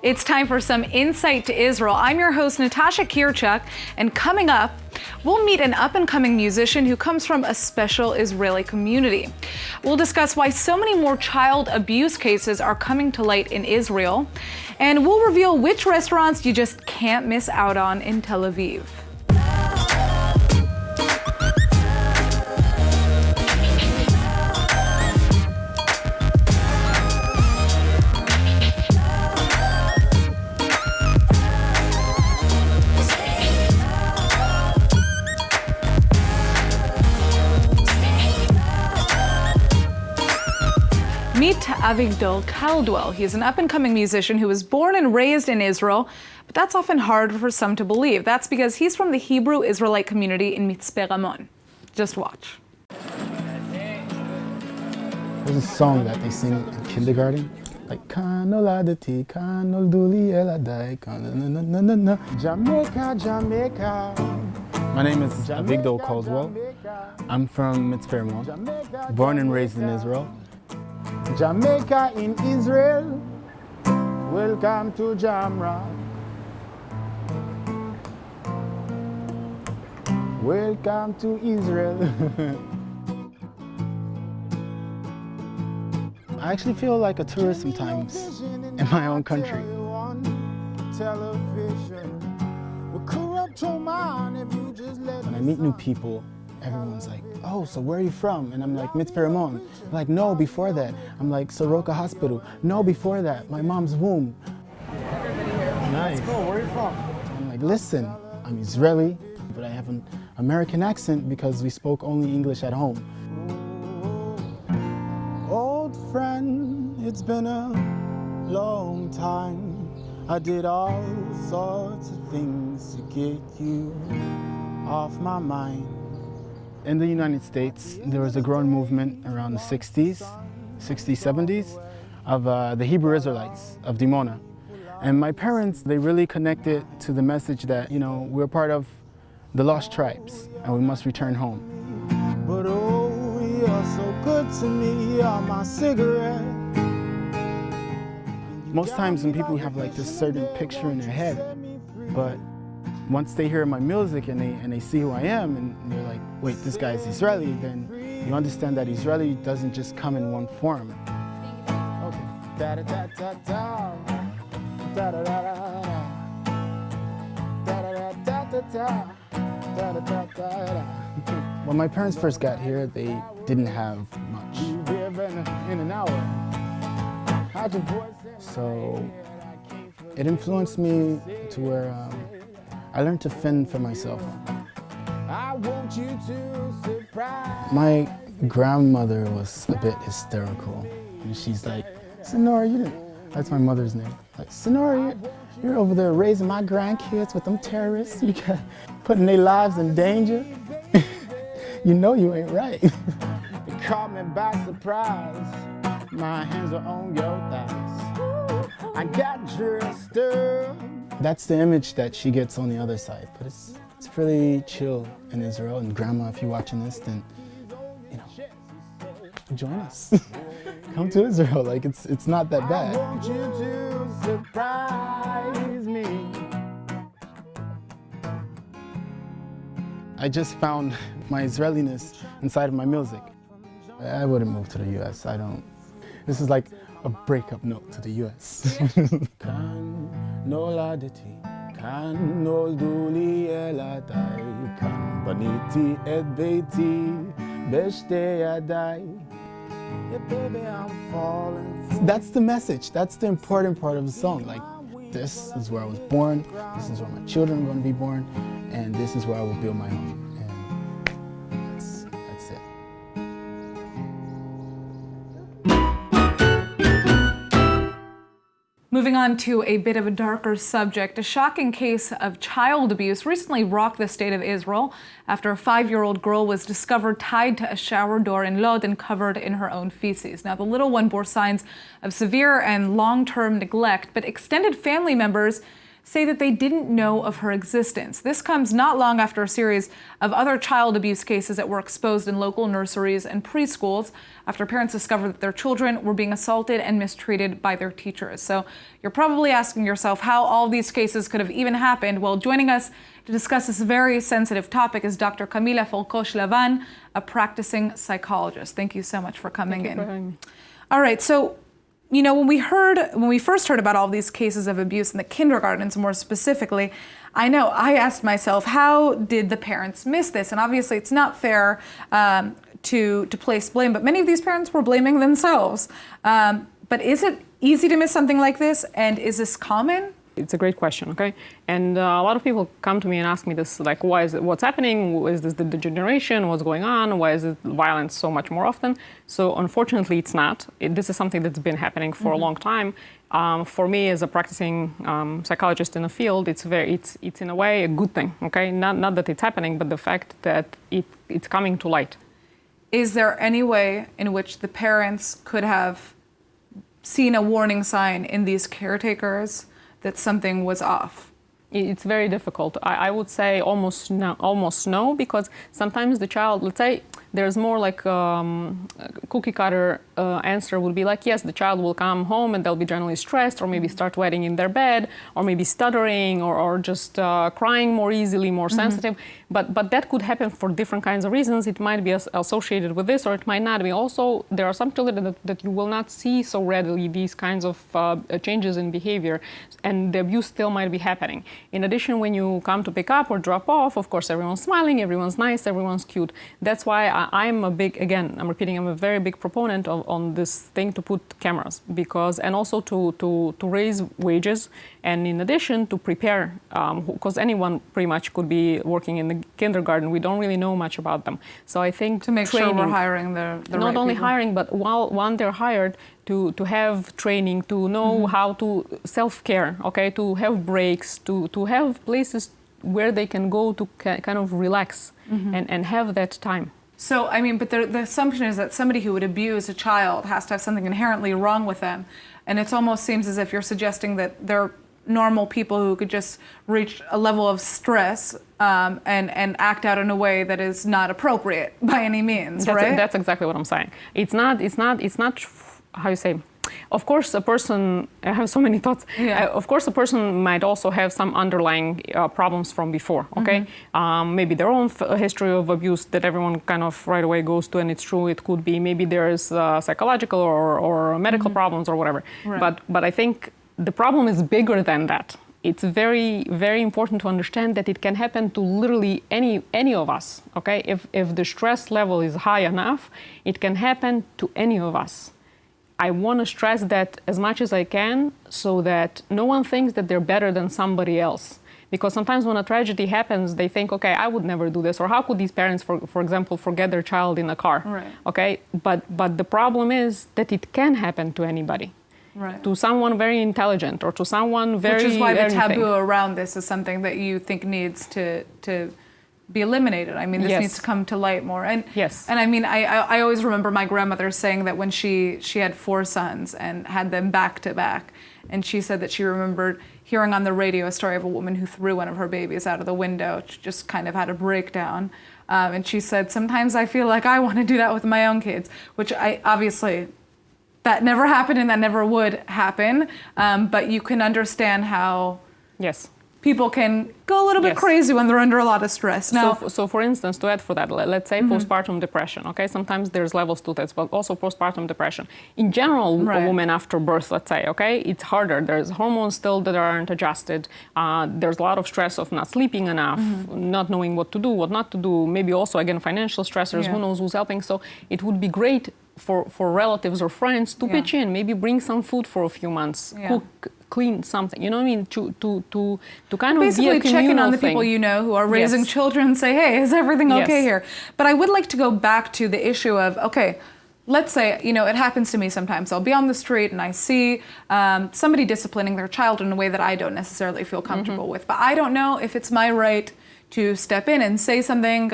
It's time for some insight to Israel. I'm your host, Natasha Kirchuk, and coming up, we'll meet an up-and-coming musician who comes from a special Israeli community. We'll discuss why so many more child abuse cases are coming to light in Israel, and we'll reveal which restaurants you just can't miss out on in Tel Aviv. Meet Avigdor Caldwell. He's an up-and-coming musician who was born and raised in Israel, but that's often hard for some to believe. That's because he's from the Hebrew Israelite community in Mitzpe Ramon. Just watch. There's a song that they sing in kindergarten, like Kan noladati, kan noldu li eladai, kan na na na na. Jamaica, Jamaica. My name is Avigdor Caldwell. I'm from Mitzpe Ramon, born and raised in Israel. Jamaica in Israel, welcome to Jamrock. Welcome to Israel. I actually feel like a tourist sometimes in my own country. When I meet new people, everyone's like, oh, so where are you from? And I'm like, Mitzpe Ramon. They're like, no, before that. I'm like, Soroka Hospital. No, before that, my mom's womb. Nice. Let's go, where are you from? I'm like, listen, I'm Israeli, but I have an American accent because we spoke only English at home. Old friend, it's been a long time. I did all sorts of things to get you off my mind. In the United States, there was a growing movement around the 60s, 70s, of the Hebrew Israelites of Dimona. And my parents, they really connected to the message that, you know, we're part of the lost tribes and we must return home. But oh, you're so good to me, you're my cigarette. Most times when people have like this certain picture in their head, but once they hear my music and they see who I am and they're like, wait, this guy's Israeli, then you understand that Israeli doesn't just come in one form. When my parents first got here, they didn't have much. So it influenced me to where I learned to fend for myself. I want you to surprise. My grandmother was a bit hysterical. And she's like, Sonora, you didn't, that's my mother's name. Like, Sonora, you're over there raising my grandkids with them terrorists. You got putting their lives in danger. You know you ain't right. You caught me by surprise. My hands are on your thighs. I got dressed up. That's the image that she gets on the other side, but it's pretty chill in Israel. And Grandma, if you're watching this, then, you know, join us. Come to Israel, like it's not that bad. I want you to surprise me. I just found my Israeliness inside of my music. I wouldn't move to the US, this is like a breakup note to the US. Noladati, kan noldu li eladai, kan baniti et beiti beshte yadai. Yeah, baby, I'm falling. That's the message. That's the important part of the song. Like, this is where I was born, this is where my children are going to be born, and this is where I will build my home. And that's it. Moving on to a bit of a darker subject, a shocking case of child abuse recently rocked the state of Israel after a 5-year-old girl was discovered tied to a shower door in Lod and covered in her own feces. Now, the little one bore signs of severe and long-term neglect, but extended family members say that they didn't know of her existence. This comes not long after a series of other child abuse cases that were exposed in local nurseries and preschools after parents discovered that their children were being assaulted and mistreated by their teachers. So you're probably asking yourself how all these cases could have even happened. Well, joining us to discuss this very sensitive topic is Dr. Camila Folcoche-Lavan, a practicing psychologist. Thank you so much for coming in. Thank you for having me. All right, so you know, when we first heard about all these cases of abuse in the kindergartens more specifically, I know I asked myself, how did the parents miss this? And obviously it's not fair to place blame, but many of these parents were blaming themselves. But is it easy to miss something like this? And is this common? It's a great question, okay? And a lot of people come to me and ask me this, like, why is it, what's happening? Is this the degeneration? What's going on? Why is it violence so much more often? So unfortunately, it's not. This is something that's been happening for a long time. For me, as a practicing psychologist in the field, it's in a way a good thing, okay? Not that it's happening, but the fact that it's coming to light. Is there any way in which the parents could have seen a warning sign in these caretakers that something was off? It's very difficult. I would say almost no, because sometimes the child, let's say there's more like cookie cutter answer would be like, yes, the child will come home and they'll be generally stressed, or maybe start wetting in their bed, or maybe stuttering, or just crying more easily, more sensitive. But that could happen for different kinds of reasons. It might be associated with this, or it might not be. Also, there are some children that you will not see so readily these kinds of changes in behavior, and the abuse still might be happening. In addition, when you come to pick up or drop off, of course, everyone's smiling, everyone's nice, everyone's cute. That's why I'm a very big proponent on this thing to put cameras, and also to raise wages, and in addition to prepare, because anyone pretty much could be working in the kindergarten. We don't really know much about them. So I think to make sure we're hiring the not right only people. hiring, but when they're hired, to have training, to know how to self-care, okay, to have breaks, to have places where they can go to kind of relax and have that time. So, I mean, but the assumption is that somebody who would abuse a child has to have something inherently wrong with them. And it almost seems as if you're suggesting that they're normal people who could just reach a level of stress and act out in a way that is not appropriate by any means, right? That's exactly what I'm saying. It's not, how you say, of course, a person, I have so many thoughts. Yeah. Of course, a person might also have some underlying problems from before, okay? Maybe their own history of abuse that everyone kind of right away goes to, and it's true. It could be maybe there's psychological or medical problems or whatever. Right. But I think the problem is bigger than that. It's very, very important to understand that it can happen to literally any of us, okay? If the stress level is high enough, it can happen to any of us. I want to stress that as much as I can, so that no one thinks that they're better than somebody else. Because sometimes when a tragedy happens, they think, okay, I would never do this. Or how could these parents, for example, forget their child in a car? Right. Okay, but the problem is that it can happen to anybody. Right. To someone very intelligent, or to someone very Which is why the anything. taboo around this is something that you think needs to be eliminated. I mean, this Yes. needs to come to light more. And Yes. And I mean, I always remember my grandmother saying that when she had 4 sons and had them back to back, and she said that she remembered hearing on the radio a story of a woman who threw one of her babies out of the window. She just kind of had a breakdown. And she said, sometimes I feel like I want to do that with my own kids, which obviously that never happened and that never would happen. But you can understand how Yes. people can go a little bit Yes. crazy when they're under a lot of stress. Now, So for instance, to add for that, let's say postpartum depression, okay? Sometimes there's levels to this, but also postpartum depression. In general, Right. a woman after birth, let's say, okay, it's harder. There's hormones still that aren't adjusted. There's a lot of stress of not sleeping enough, not knowing what to do, what not to do. Maybe also, again, financial stressors, Yeah. who knows who's helping. So it would be great for relatives or friends to Yeah. pitch in, maybe bring some food for a few months, Yeah. cook, clean something, you know what I mean? To kind of basically be a communal checking on the thing. people you know who are raising Yes. children and say, hey, is everything okay Yes. here? But I would like to go back to the issue of, okay, let's say, you know, it happens to me sometimes. I'll be on the street and I see somebody disciplining their child in a way that I don't necessarily feel comfortable with. But I don't know if it's my right to step in and say something,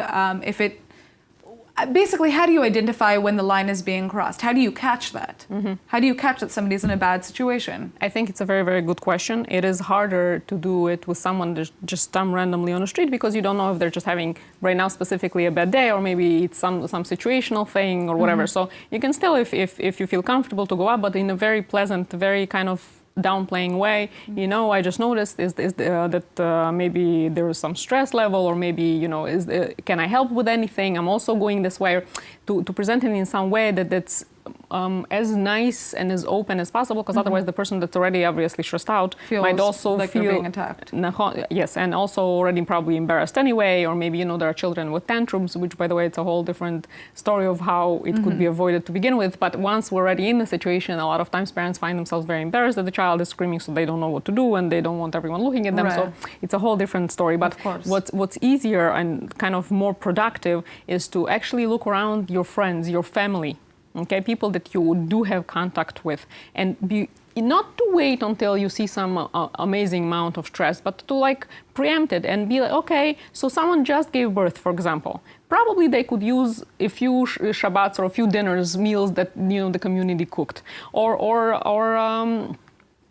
Basically, how do you identify when the line is being crossed? How do you catch that? How do you catch that somebody's in a bad situation? I think it's a very, very good question. It is harder to do it with someone that just randomly on the street because you don't know if they're just having right now specifically a bad day or maybe it's some situational thing or whatever. So you can still, if you feel comfortable, to go up, but in a very pleasant, very kind of downplaying way. I just noticed that maybe there is some stress level, or maybe can I help with anything? I'm also going this way. To present it in some way that's as nice and as open as possible, because otherwise the person that's already obviously stressed out might also like feel they're being attacked. Yes, and also already probably embarrassed anyway, or maybe there are children with tantrums, which by the way it's a whole different story of how it could be avoided to begin with. But once we're already in the situation, a lot of times parents find themselves very embarrassed that the child is screaming, so they don't know what to do and they don't want everyone looking at them. Right. So it's a whole different story. But what's easier and kind of more productive is to actually look around your friends, your family. Okay, people that you do have contact with, and not to wait until you see some amazing amount of stress, but to preempt it and be like, okay, so someone just gave birth, for example. Probably they could use a few Shabbats or a few dinners, meals that the community cooked,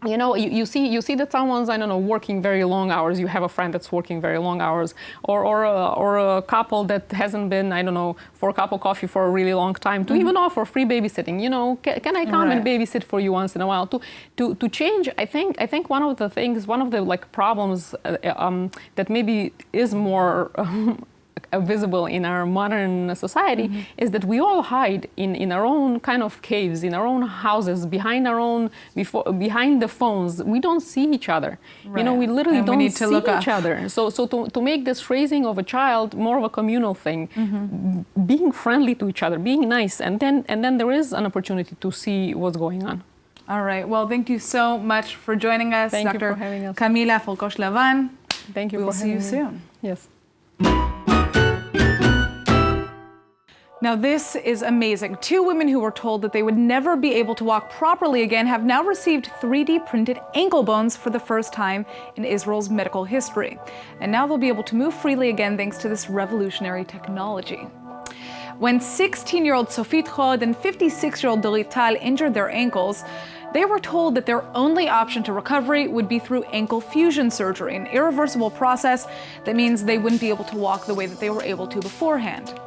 you see that someone's, working very long hours. You have a friend that's working very long hours, or a couple that hasn't been, for a cup of coffee for a really long time, to even offer free babysitting. Can I come and babysit for you once in a while? To change, I think one of the problems that maybe is more visible in our modern society is that we all hide in our own kind of caves, in our own houses, behind the phones. We don't see each other. Right. We literally and don't we need to see look each other. So to make this raising of a child more of a communal thing, being friendly to each other, being nice, and then there is an opportunity to see what's going on. All right. Well, thank you so much for joining us, Thank Dr. you for having us. Camila Folcoș-Levan. Thank you. We will for see you having me. soon. Yes. Now, this is amazing. 2 women who were told that they would never be able to walk properly again have now received 3D printed ankle bones for the first time in Israel's medical history. And now they'll be able to move freely again thanks to this revolutionary technology. When 16-year-old Sofit Chod and 56-year-old Dorit Tal injured their ankles, they were told that their only option to recovery would be through ankle fusion surgery, an irreversible process that means they wouldn't be able to walk the way that they were able to beforehand.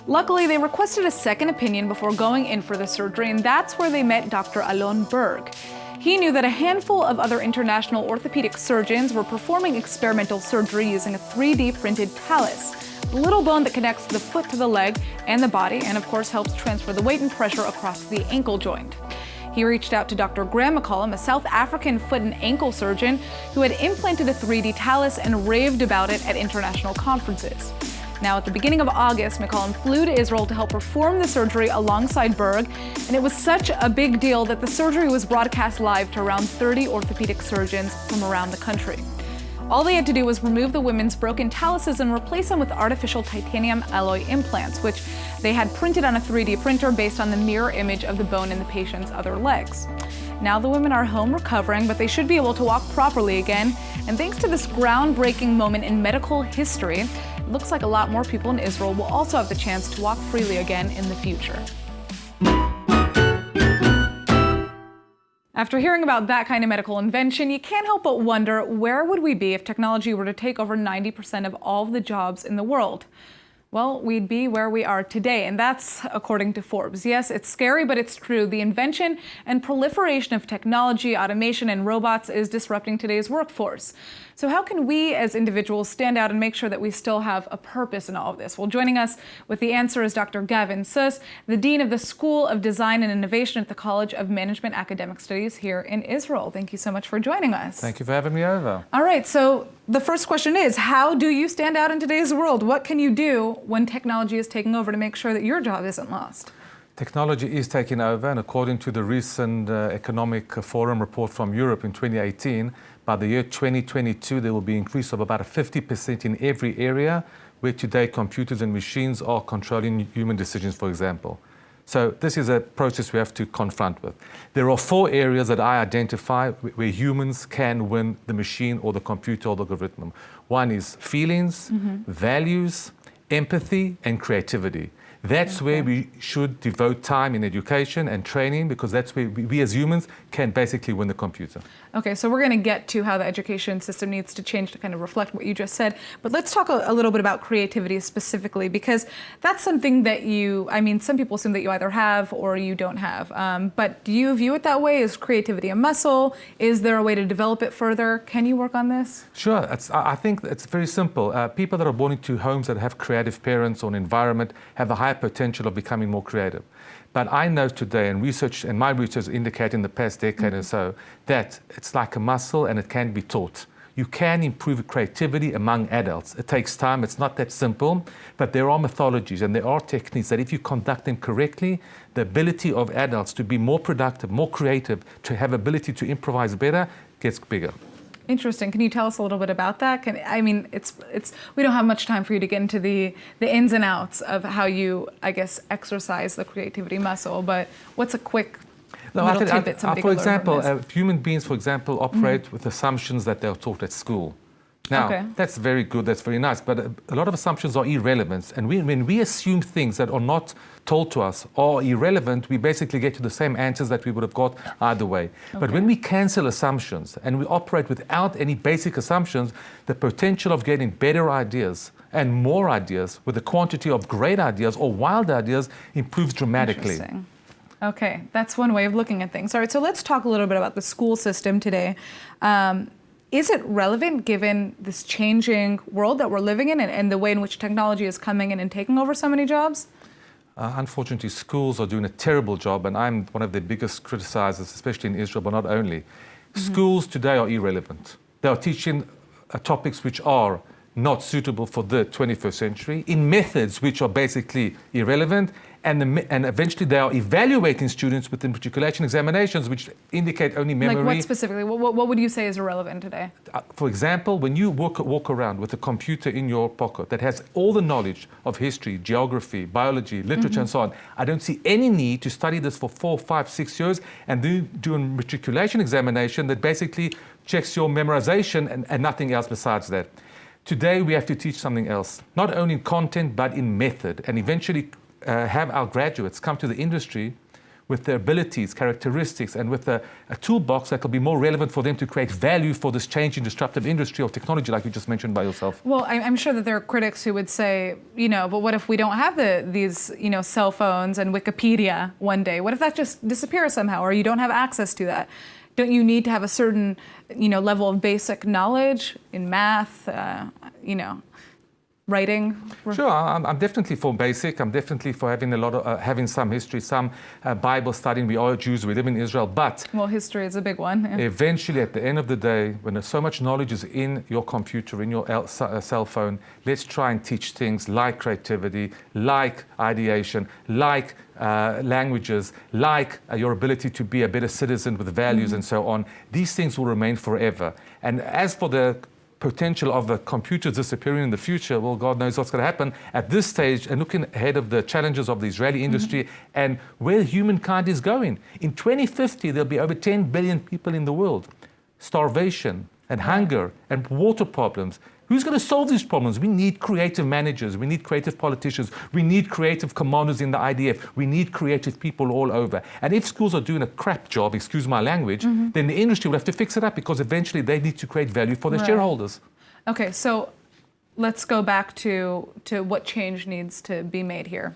Luckily, they requested a second opinion before going in for the surgery, and that's where they met Dr. Alon Berg. He knew that a handful of other international orthopedic surgeons were performing experimental surgery using a 3D printed talus, the little bone that connects the foot to the leg and the body, and of course helps transfer the weight and pressure across the ankle joint. He reached out to Dr. Graham McCollum, a South African foot and ankle surgeon who had implanted a 3D talus and raved about it at international conferences. Now, at the beginning of August, McCollum flew to Israel to help perform the surgery alongside Berg, and it was such a big deal that the surgery was broadcast live to around 30 orthopedic surgeons from around the country. All they had to do was remove the women's broken taluses and replace them with artificial titanium alloy implants, which they had printed on a 3D printer based on the mirror image of the bone in the patient's other legs. Now the women are home recovering, but they should be able to walk properly again. And thanks to this groundbreaking moment in medical history, it looks like a lot more people in Israel will also have the chance to walk freely again in the future. After hearing about that kind of medical invention, you can't help but wonder, where would we be if technology were to take over 90% of all of the jobs in the world? Well, we'd be where we are today, and that's according to Forbes. Yes, it's scary, but it's true. The invention and proliferation of technology, automation, and robots is disrupting today's workforce. So how can we as individuals stand out and make sure that we still have a purpose in all of this? Well, joining us with the answer is Dr. Gavin Suss, the Dean of the School of Design and Innovation at the College of Management Academic Studies here in Israel. Thank you so much for joining us. Thank you for having me over. All right, so the first question is, how do you stand out in today's world? What can you do when technology is taking over to make sure that your job isn't lost? Technology is taking over, and according to the recent Economic Forum report from Europe in 2018, by the year 2022, there will be an increase of about 50% in every area where today computers and machines are controlling human decisions, for example. So this is a process we have to confront with. There are 4 areas that I identify where humans can win the machine or the computer or the algorithm. One is feelings, values, empathy, and creativity. That's where we should devote time in education and training, because that's where we as humans can basically win the computer. Okay, so we're going to get to how the education system needs to change to kind of reflect what you just said. But let's talk a little bit about creativity specifically, because that's something that some people assume that you either have or you don't have. But do you view it that way? Is creativity a muscle? Is there a way to develop it further? Can you work on this? Sure. I think it's very simple. People that are born into homes that have creative parents or an environment have a higher potential of becoming more creative. But I know today, and my research indicate in the past decade or so, that it's like a muscle and it can be taught. You can improve creativity among adults. It takes time, it's not that simple, but there are methodologies and there are techniques that if you conduct them correctly, the ability of adults to be more productive, more creative, to have ability to improvise better, gets bigger. Interesting. Can you tell us a little bit about that? We don't have much time for you to get into the ins and outs of how you, I guess, exercise the creativity muscle, but what's a quick little tidbit somebody for can learn from example, this? human beings, for example, operate with assumptions that they're taught at school. Now, that's very good, that's very nice, but a lot of assumptions are irrelevant. And when we assume things that are not told to us or irrelevant, we basically get to the same answers that we would have got either way. But when we cancel assumptions and we operate without any basic assumptions, the potential of getting better ideas and more ideas with the quantity of great ideas or wild ideas improves dramatically. Interesting. Okay, that's one way of looking at things. All right, so let's talk a little bit about the school system today. Is it relevant given this changing world that we're living in and the way in which technology is coming in and taking over so many jobs? Unfortunately, schools are doing a terrible job, and I'm one of the biggest criticizers, especially in Israel, but not only. Schools today are irrelevant. They are teaching topics which are not suitable for the 21st century, in methods which are basically irrelevant, and eventually they are evaluating students with matriculation examinations which indicate only memory. Like what specifically? What would you say is irrelevant today? For example, when you walk around with a computer in your pocket that has all the knowledge of history, geography, biology, literature, and so on, I don't see any need to study this for 4, 5, 6 years and do a matriculation examination that basically checks your memorization and nothing else besides that. Today, we have to teach something else, not only in content, but in method, and eventually have our graduates come to the industry with their abilities, characteristics, and with a toolbox that will be more relevant for them to create value for this changing disruptive industry of technology, like you just mentioned by yourself. Well, I'm sure that there are critics who would say, but what if we don't have these cell phones and Wikipedia one day? What if that just disappears somehow, or you don't have access to that? Don't you need to have a certain, level of basic knowledge in math, writing? Sure, I'm definitely for basic. I'm definitely for having having some history, some Bible studying. We are Jews. We live in Israel, but history is a big one. Yeah. Eventually, at the end of the day, when so much knowledge is in your computer, in your cell phone, let's try and teach things like creativity, like ideation, like languages, like your ability to be a better citizen with values and so on. These things will remain forever. And as for the potential of the computers disappearing in the future, well, God knows what's going to happen. At this stage, and looking ahead of the challenges of the Israeli industry and where humankind is going. In 2050, there'll be over 10 billion people in the world. Starvation and hunger and water problems. Who's going to solve these problems? We need creative managers. We need creative politicians. We need creative commanders in the IDF. We need creative people all over. And if schools are doing a crap job, excuse my language, then the industry will have to fix it up because eventually they need to create value for their shareholders. Okay, so let's go back to what change needs to be made here.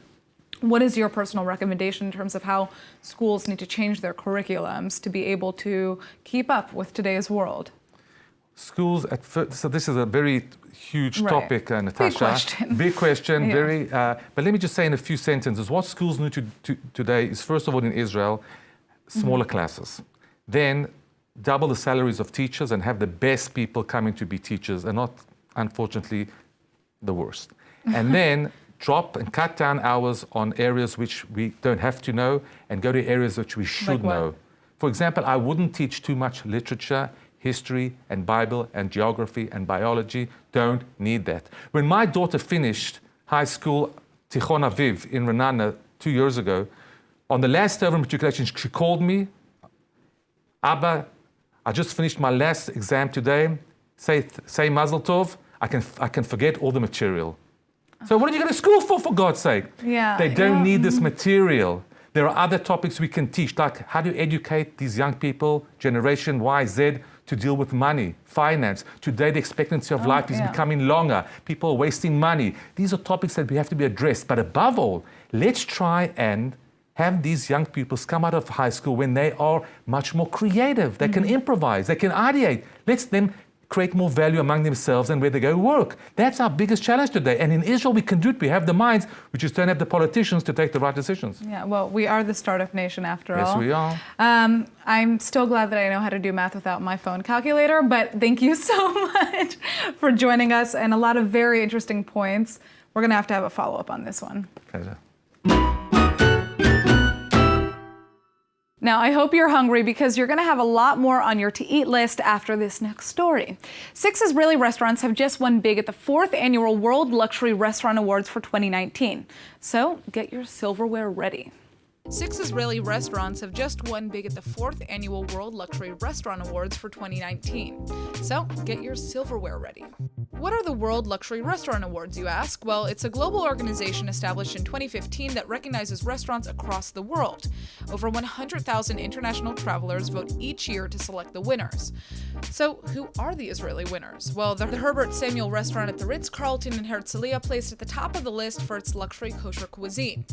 What is your personal recommendation in terms of how schools need to change their curriculums to be able to keep up with today's world? Schools at first, so this is a very huge topic, Natasha. Big question. Big question, Yeah. but let me just say in a few sentences, what schools need to today is, first of all, in Israel, smaller classes. Then double the salaries of teachers and have the best people coming to be teachers and not, unfortunately, the worst. And then drop and cut down hours on areas which we don't have to know and go to areas which we should know. For example, I wouldn't teach too much literature, history and Bible and geography and biology. Don't need that. When my daughter finished high school, Tichon Aviv in Renana 2 years ago, on the last day of matriculation, she called me, Abba, I just finished my last exam today. Say Mazel Tov. I can forget all the material. So what did you go to school for God's sake? Yeah, They don't yeah. need this material. There are other topics we can teach, like how to educate these young people, Generation Y, Z, to deal with money, finance. Today, the expectancy of life is yeah. becoming longer. People are wasting money. These are topics that we have to be addressed. But above all, let's try and have these young people come out of high school when they are much more creative. They can improvise, they can ideate. Let's them create more value among themselves and where they go work. That's our biggest challenge today. And in Israel, we can do it. We have the minds. We just don't have the politicians to take the right decisions. Yeah, well, we are the startup nation after all. Yes, we are. I'm still glad that I know how to do math without my phone calculator, but thank you so much for joining us and a lot of very interesting points. We're going to have a follow-up on this one. Pleasure. Now, I hope you're hungry because you're going to have a lot more on your to-eat list after this next story. Six Israeli restaurants have just won big at the 4th Annual World Luxury Restaurant Awards for 2019. So get your silverware ready. 6 Israeli restaurants have just won big at the 4th Annual World Luxury Restaurant Awards for 2019. So get your silverware ready. What are the World Luxury Restaurant Awards, you ask? Well, it's a global organization established in 2015 that recognizes restaurants across the world. Over 100,000 international travelers vote each year to select the winners. So who are the Israeli winners? Well, the Herbert Samuel restaurant at the Ritz-Carlton in Herzliya placed at the top of the list for its luxury kosher cuisine.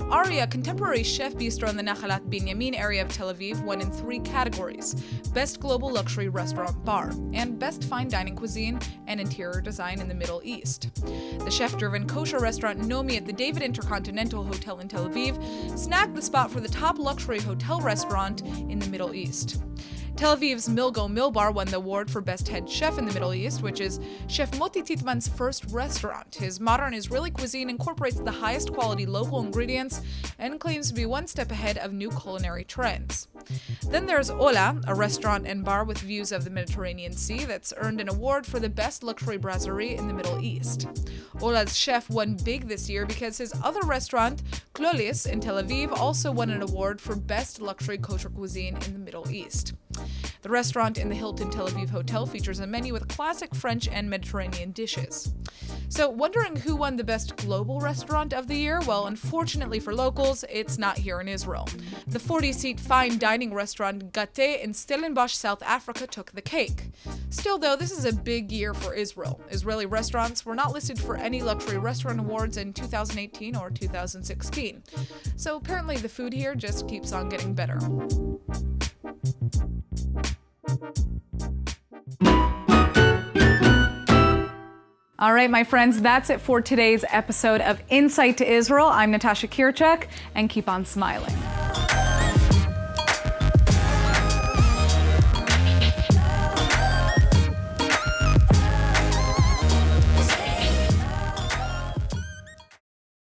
Aria, contemporary chef bistro in the Nachalat Binyamin area of Tel Aviv, won in 3 categories: Best Global Luxury Restaurant Bar, and Best Fine Dining Cuisine and Interior Design in the Middle East. The chef-driven kosher restaurant Nomi at the David Intercontinental Hotel in Tel Aviv snagged the spot for the top luxury hotel restaurant in the Middle East. Tel Aviv's Milgo Milbar won the award for Best Head Chef in the Middle East, which is Chef Moti Titman's first restaurant. His modern Israeli cuisine incorporates the highest quality local ingredients and claims to be one step ahead of new culinary trends. Then there's Ola, a restaurant and bar with views of the Mediterranean Sea that's earned an award for the best luxury brasserie in the Middle East. Ola's chef won big this year because his other restaurant, Klolis in Tel Aviv, also won an award for best luxury kosher cuisine in the Middle East. The restaurant in the Hilton Tel Aviv Hotel features a menu with classic French and Mediterranean dishes. So, wondering who won the best global restaurant of the year? Well, unfortunately for locals, it's not here in Israel. The 40-seat fine dining restaurant Gate in Stellenbosch, South Africa took the cake. Still, though, this is a big year for Israel. Israeli restaurants were not listed for any luxury restaurant awards in 2018 or 2016. So apparently the food here just keeps on getting better. All right, my friends, that's it for today's episode of Insight to Israel. I'm Natasha Kirchak, and keep on smiling.